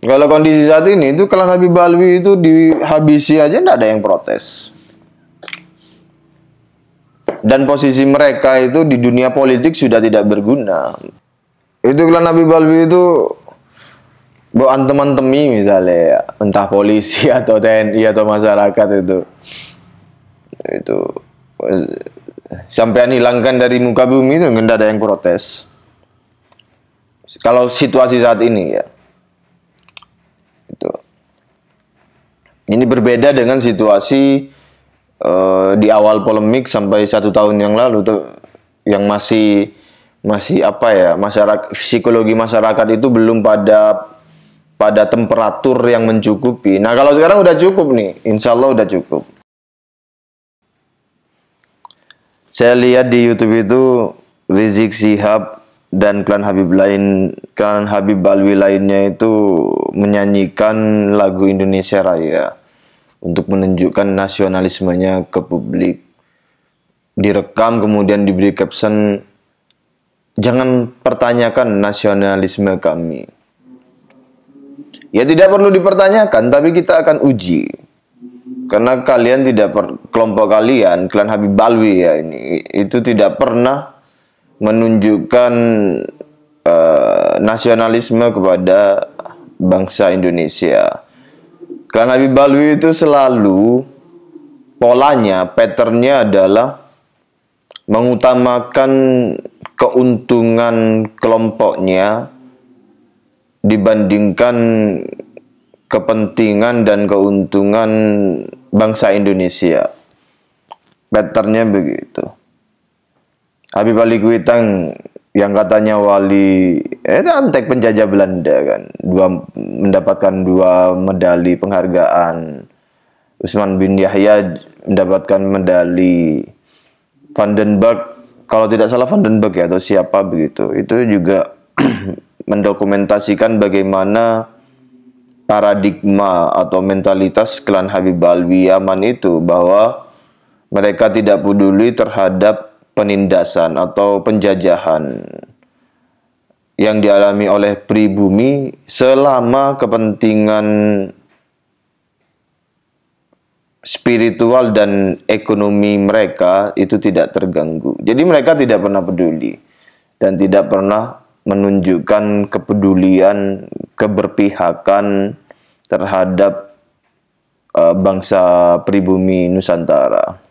Kalau kondisi saat ini itu klan Habib Alwi itu dihabisi aja nggak ada yang protes. Dan posisi mereka itu di dunia politik sudah tidak berguna. Itu klan Habib Alwi itu bukan teman-temi misalnya ya, entah polisi atau TNI atau masyarakat itu sampean hilangkan dari muka bumi itu nggak ada yang protes. Kalau situasi saat ini ya. Itu. Ini berbeda dengan situasi di awal polemik sampai 1 tahun yang lalu tuh, yang masih apa ya, masyarakat, psikologi masyarakat itu belum pada temperatur yang mencukupi. Nah kalau sekarang udah cukup nih, insya Allah udah cukup. Saya lihat di YouTube itu Rizik Syihab dan klan Habib Alwi lainnya itu menyanyikan lagu Indonesia Raya untuk menunjukkan nasionalismenya ke publik. Direkam kemudian diberi caption, "Jangan pertanyakan nasionalisme kami." Ya tidak perlu dipertanyakan, tapi kita akan uji. Karena kalian kelompok kalian, klan Habib Alwi ya ini, itu tidak pernah menunjukkan nasionalisme kepada bangsa Indonesia. Klan Habib Alwi itu selalu polanya, patternnya adalah mengutamakan keuntungan kelompoknya dibandingkan kepentingan dan keuntungan bangsa Indonesia. Patternnya begitu. Habib Ali Kuitang yang katanya wali antek penjajah Belanda kan, mendapatkan 2 medali penghargaan. Usman bin Yahya mendapatkan medali. Vandenberg, kalau tidak salah Vandenberg ya, atau siapa begitu, itu juga mendokumentasikan bagaimana paradigma atau mentalitas klan Habib Alwi Yaman itu, bahwa mereka tidak peduli terhadap penindasan atau penjajahan yang dialami oleh pribumi selama kepentingan spiritual dan ekonomi mereka itu tidak terganggu. Jadi mereka tidak pernah peduli dan tidak pernah menunjukkan kepedulian, keberpihakan terhadap bangsa pribumi Nusantara.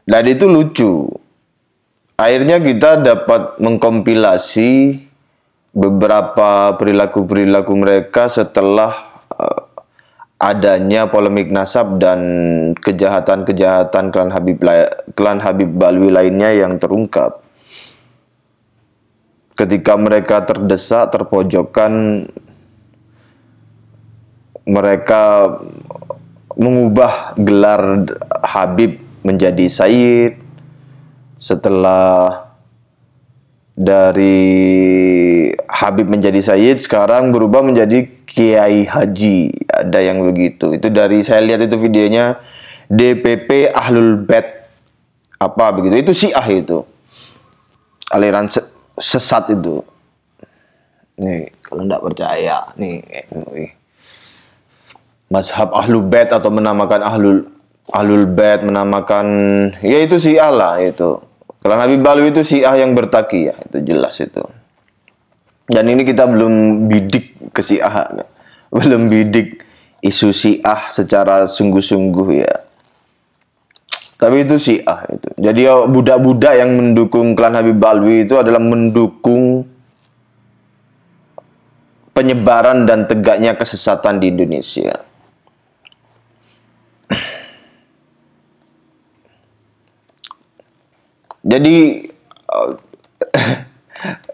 Dan itu lucu. Akhirnya kita dapat mengkompilasi beberapa perilaku-perilaku mereka setelah adanya polemik nasab dan kejahatan-kejahatan klan Habib Alwi lainnya yang terungkap. Ketika mereka terdesak, terpojokkan, mereka mengubah gelar Habib menjadi Sayyid. Setelah dari Habib menjadi Sayyid, sekarang berubah menjadi Kiai Haji. Ada yang begitu. Itu dari, saya lihat itu videonya, DPP Ahlul Bait apa begitu. Itu Syiah itu. Aliran sesat itu. Nih, kalau tidak percaya, nih. Mazhab Ahlul Bait atau menamakan Ahlul Bait, menamakan, ya itu Syiah lah itu. Klan Habib Alwi itu Syiah yang bertakiyah, itu jelas itu. Dan ini kita belum bidik ke Syiah, belum bidik isu Syiah secara sungguh-sungguh ya. Tapi itu Syiah itu. Jadi budak-budak yang mendukung klan Habib Alwi itu adalah mendukung penyebaran dan tegaknya kesesatan di Indonesia. Jadi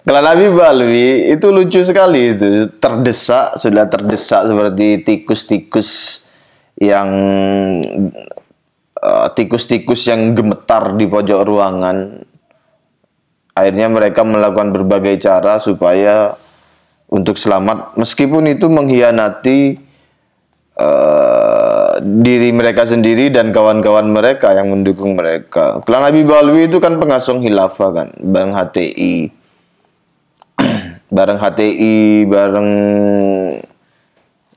klan Habib Alwi itu lucu sekali itu, sudah terdesak seperti tikus-tikus yang gemetar di pojok ruangan. Akhirnya mereka melakukan berbagai cara supaya untuk selamat, meskipun itu mengkhianati diri mereka sendiri dan kawan-kawan mereka yang mendukung mereka. Klan Habib Alwi itu kan pengasuh khilafah kan, Bang HTI. bareng HTI, bareng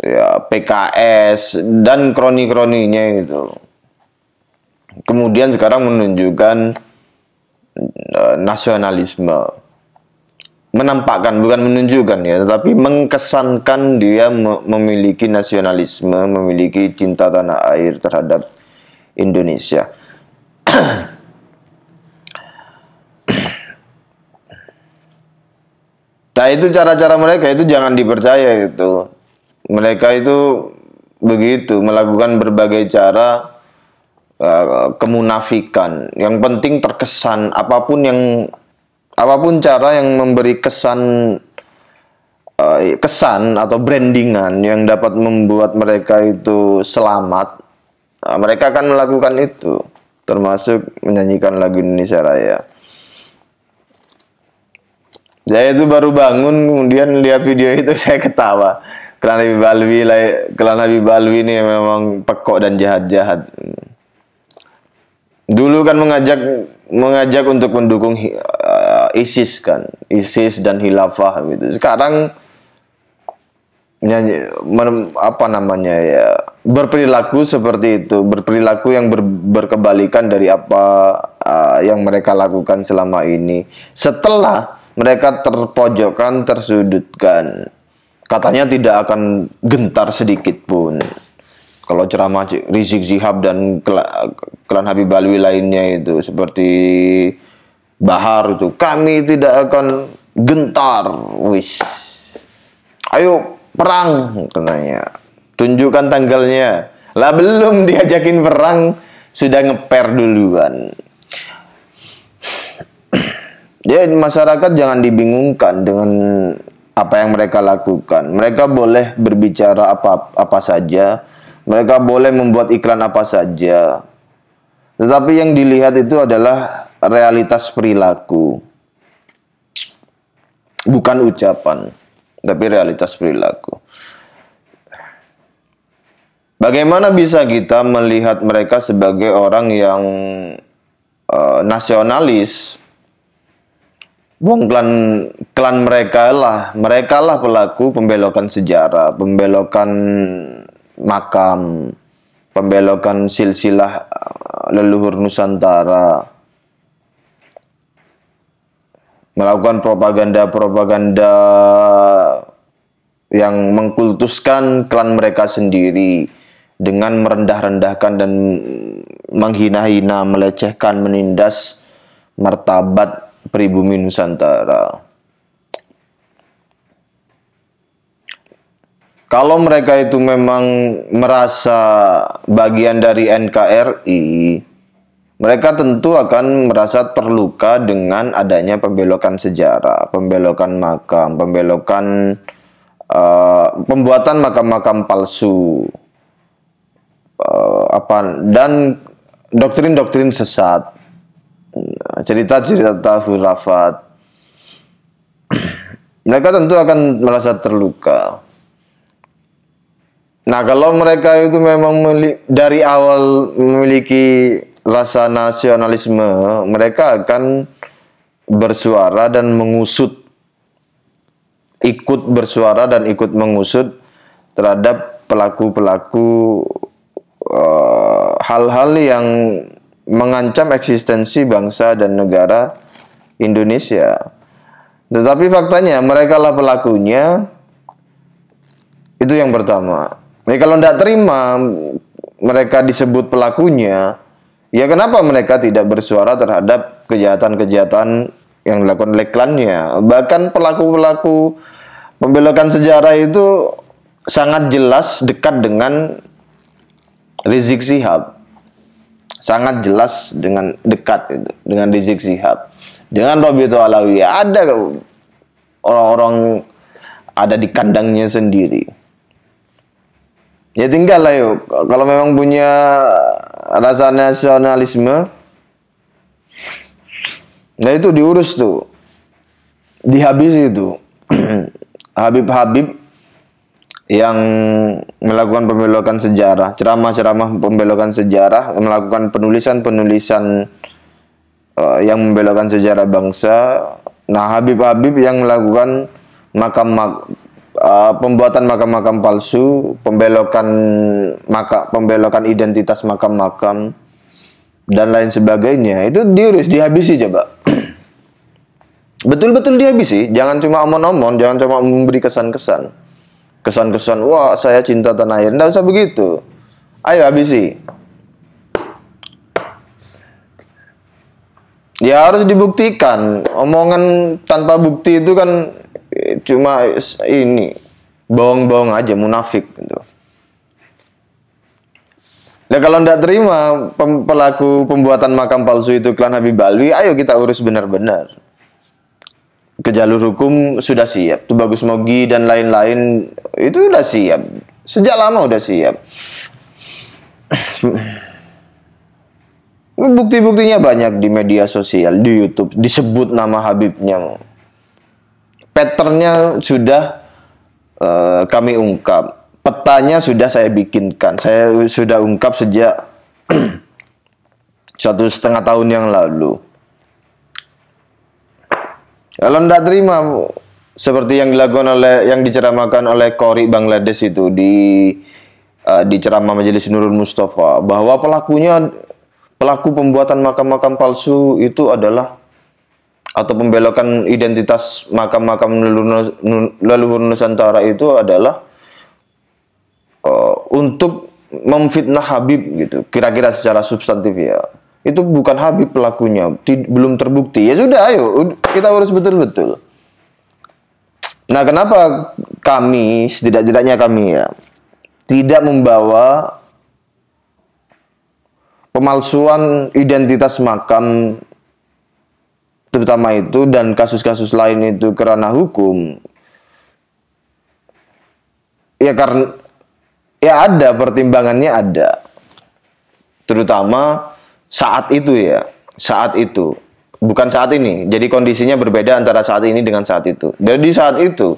ya PKS dan kroni-kroninya itu. Kemudian sekarang menunjukkan nasionalisme, menampakkan, bukan menunjukkan ya, tetapi mengkesankan dia memiliki nasionalisme, memiliki cinta tanah air terhadap Indonesia. Nah itu cara-cara mereka itu jangan dipercaya itu. Mereka itu begitu melakukan berbagai cara kemunafikan. Yang penting terkesan, apapun cara yang memberi kesan atau brandingan yang dapat membuat mereka itu selamat, mereka akan melakukan itu, termasuk menyanyikan lagu Indonesia Raya. Saya itu baru bangun, kemudian lihat video itu saya ketawa. Klan Habib Alwi ini memang pekok dan jahat-jahat. Dulu kan mengajak untuk mendukung ISIS kan, ISIS dan Khilafah gitu. Sekarang berperilaku seperti itu, berperilaku yang berkebalikan dari apa yang mereka lakukan selama ini. Setelah mereka terpojokkan, tersudutkan, katanya tidak akan gentar sedikit pun. Kalau ceramah Rizik Syihab dan klan Habib Alwi lainnya itu seperti Bahar itu, kami tidak akan gentar, wis. Ayo perang katanya. Tunjukkan tanggalnya. Lah belum diajakin perang sudah ngeper duluan. Jadi masyarakat jangan dibingungkan dengan apa yang mereka lakukan. Mereka boleh berbicara apa saja. Mereka boleh membuat iklan apa saja. Tetapi yang dilihat itu adalah realitas perilaku. Bukan ucapan, tapi realitas perilaku. Bagaimana bisa kita melihat mereka sebagai orang yang nasionalis? Wong klan mereka lah pelaku pembelokan sejarah, pembelokan makam, pembelokan silsilah leluhur Nusantara, melakukan propaganda yang mengkultuskan klan mereka sendiri dengan merendah-rendahkan dan menghina-hina, melecehkan, menindas martabat pribumi Nusantara. Kalau mereka itu memang merasa bagian dari NKRI, mereka tentu akan merasa terluka dengan adanya pembelokan sejarah, pembelokan makam, pembuatan makam-makam palsu, dan doktrin-doktrin sesat, cerita-cerita khurafat. Mereka tentu akan merasa terluka. Nah, kalau mereka itu memang dari awal memiliki rasa nasionalisme, mereka akan bersuara dan mengusut, ikut bersuara dan ikut mengusut terhadap pelaku-pelaku hal-hal yang mengancam eksistensi bangsa dan negara Indonesia. Tetapi faktanya mereka lah pelakunya. Itu yang pertama. Jadi kalau tidak terima mereka disebut pelakunya, ya kenapa mereka tidak bersuara terhadap kejahatan-kejahatan yang dilakukan oleh klannya? Bahkan pelaku-pelaku pembelokan sejarah itu sangat jelas dekat dengan Rizik Syihab. Sangat jelas dengan dekat itu dengan Rizik Syihab. Dengan Robito Alawi ada orang-orang ada di kandangnya sendiri. Ya tinggal lah yuk. Kalau memang punya rasa nasionalisme, nah itu diurus tuh, dihabisi itu. Habib-habib yang melakukan pembelokan sejarah, ceramah-ceramah pembelokan sejarah, melakukan penulisan-penulisan yang membelokkan sejarah bangsa. Nah, Habib-habib yang melakukan pembuatan makam-makam palsu, pembelokan identitas makam-makam dan lain sebagainya, itu diurus, dihabisi coba. Betul-betul dihabisi, jangan cuma omon-omon, jangan cuma memberi kesan-kesan. Kesan-kesan, wah saya cinta tanah air, nggak usah begitu. Ayo habisi. Ya harus dibuktikan. Omongan tanpa bukti itu kan cuma ini bohong-bohong aja, munafik gitu. Nah kalau tidak terima pelaku pembuatan makam palsu itu klan Habib Alwi, ayo kita urus benar-benar. Ke jalur hukum sudah siap. Tuh Bagus Mogi dan lain-lain itu sudah siap. Sejak lama udah siap. Bukti-buktinya banyak di media sosial, di YouTube, disebut nama Habibnya. Patternnya sudah kami ungkap. Petanya sudah saya bikinkan. Saya sudah ungkap sejak 1,5 tahun yang lalu. Kalau tidak terima seperti yang dilakukan yang diceramahkan oleh Qori Bangladesh itu di ceramah Majelis Nurul Mustafa, bahwa pelaku pembuatan makam-makam palsu itu adalah, atau pembelokan identitas makam-makam leluhur Nusantara itu adalah untuk memfitnah Habib gitu. Kira-kira secara substantif ya. Itu bukan Habib pelakunya, belum terbukti. Ya sudah, ayo kita urus betul-betul. Nah, kenapa kami, setidak-tidaknya kami ya, tidak membawa pemalsuan identitas makam, terutama itu, dan kasus-kasus lain itu ke ranah hukum? Ya karena ya ada pertimbangannya, ada. Terutama saat itu ya, saat itu, bukan saat ini. Jadi kondisinya berbeda antara saat ini dengan saat itu. Jadi saat itu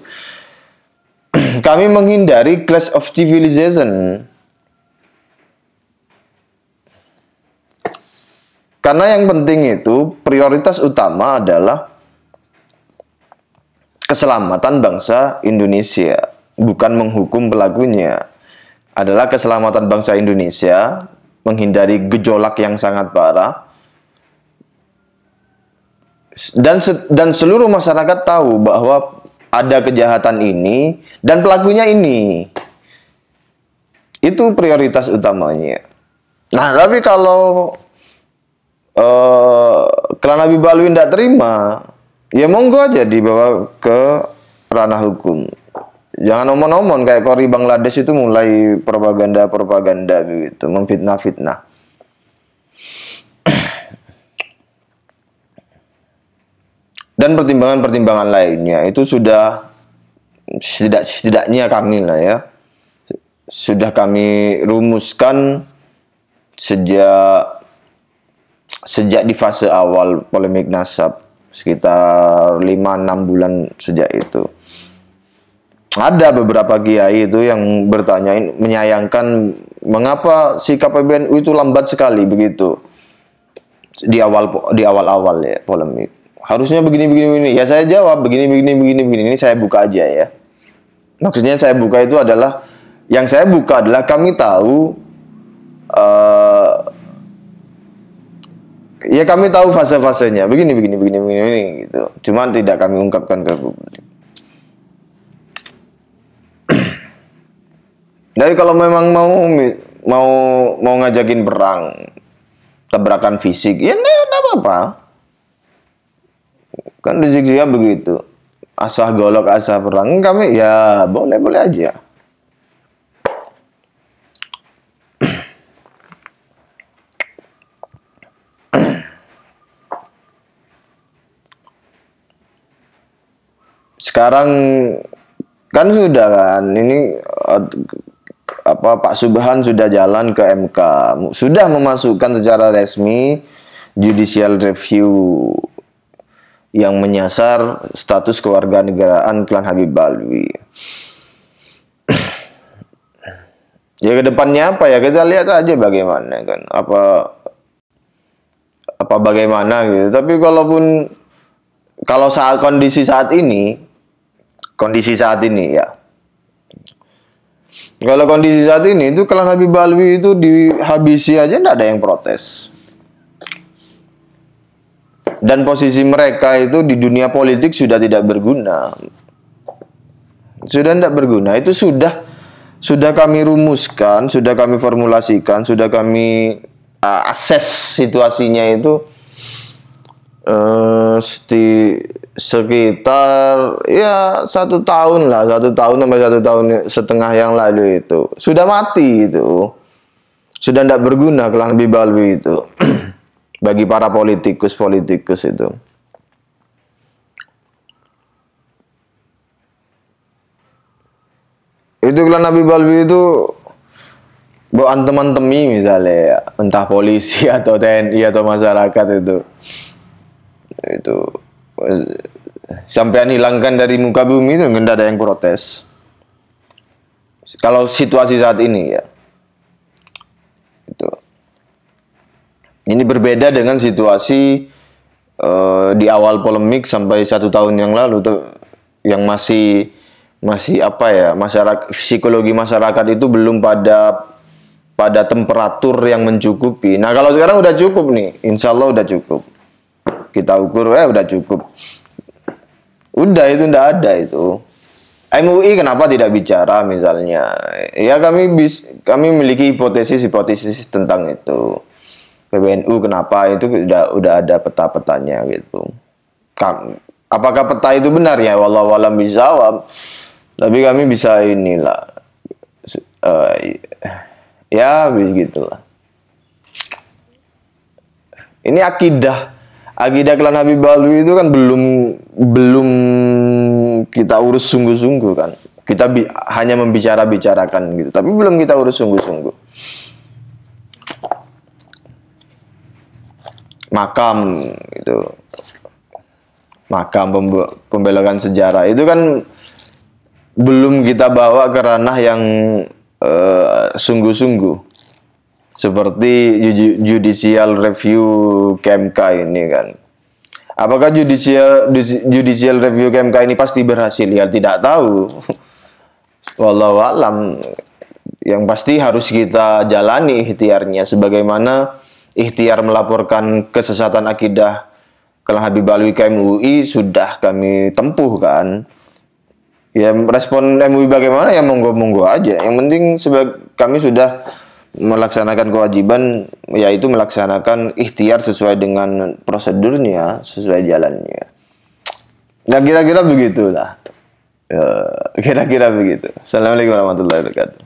kami menghindari clash of civilization. Karena yang penting itu prioritas utama adalah keselamatan bangsa Indonesia, bukan menghukum pelakunya. Adalah keselamatan bangsa Indonesia, menghindari gejolak yang sangat parah, dan seluruh masyarakat tahu bahwa ada kejahatan ini dan pelakunya ini. Itu prioritas utamanya. Nah, tapi kalau klan Habib Alwi tidak terima, ya monggo aja dibawa ke ranah hukum. Jangan omon-omon kayak Qori Bangladesh itu mulai propaganda gitu, memfitnah-fitnah. Dan pertimbangan-pertimbangan lainnya itu sudah setidaknya kami lah ya, sudah kami rumuskan sejak di fase awal polemik nasab, sekitar 5-6 bulan sejak itu. Ada beberapa kiai itu yang bertanya, menyayangkan mengapa sikap PBNU itu lambat sekali begitu di awal-awal ya polemik. Harusnya begini. Ya saya jawab begini. Ini saya buka aja ya. Maksudnya saya buka itu adalah, yang saya buka adalah kami tahu, ya kami tahu fase-fasenya begini gitu. Cuman tidak kami ungkapkan ke publik. Jadi kalau memang mau ngajakin perang, tabrakan fisik, ya enggak apa-apa. Kan rizik-riziknya begitu. Asah golok, asah perang. Kami ya boleh-boleh aja. Sekarang kan sudah kan, ini Pak Subhan sudah jalan ke MK, sudah memasukkan secara resmi judicial review yang menyasar status kewarganegaraan klan Habib Alwi. Ya kedepannya apa ya, kita lihat aja bagaimana kan, apa bagaimana gitu. Tapi kalau kondisi saat ini kondisi saat ini ya. Kalau kondisi saat ini itu klan Habib Alwi itu dihabisi aja nggak ada yang protes. Dan posisi mereka itu di dunia politik sudah tidak berguna. Sudah tidak berguna. Itu sudah kami rumuskan, sudah kami formulasikan, sudah kami assess situasinya itu sekitar ya 1 tahun lah, 1 tahun sampai 1,5 tahun yang lalu itu sudah mati itu, sudah tidak berguna klan Habib Alwi itu bagi para politikus itu. Itu klan Habib Alwi itu buat teman-teman misalnya ya, entah polisi atau TNI atau masyarakat itu sampean hilangkan dari muka bumi itu nggak ada yang protes. Kalau situasi saat ini ya, itu ini berbeda dengan situasi di awal polemik sampai 1 tahun yang lalu tuh, yang masih apa ya, psikologi masyarakat itu belum pada temperatur yang mencukupi. Nah kalau sekarang udah cukup nih, insya Allah udah cukup. Kita ukur udah cukup. Udah itu ndak ada itu. MUI kenapa tidak bicara misalnya? Ya kami memiliki hipotesis tentang itu. PBNU kenapa itu udah ada peta-petanya gitu. Apakah peta itu benar ya? Wallahu a'lam bishawab. Tapi kami bisa inilah. Ya begitulah. Ini akidah klan Habib Alwi itu kan belum kita urus sungguh-sungguh kan. Kita hanya membicarakan gitu, tapi belum kita urus sungguh-sungguh. Makam itu, makam pembelokan sejarah itu kan belum kita bawa ke ranah yang sungguh-sungguh, seperti judicial review KMK ini kan. Apakah judicial review KMK ini pasti berhasil? Ya tidak tahu. Wallahu a'lam. Yang pasti harus kita jalani ikhtiarnya, sebagaimana ikhtiar melaporkan kesesatan akidah klan Habib Alwi ke MUI sudah kami tempuh kan. Ya respon MUI bagaimana ya monggo-monggo aja. Yang penting kami sudah melaksanakan kewajiban, yaitu melaksanakan ikhtiar sesuai dengan prosedurnya, sesuai jalannya. Nah kira-kira begitulah. Kira-kira begitu. Assalamualaikum warahmatullahi wabarakatuh.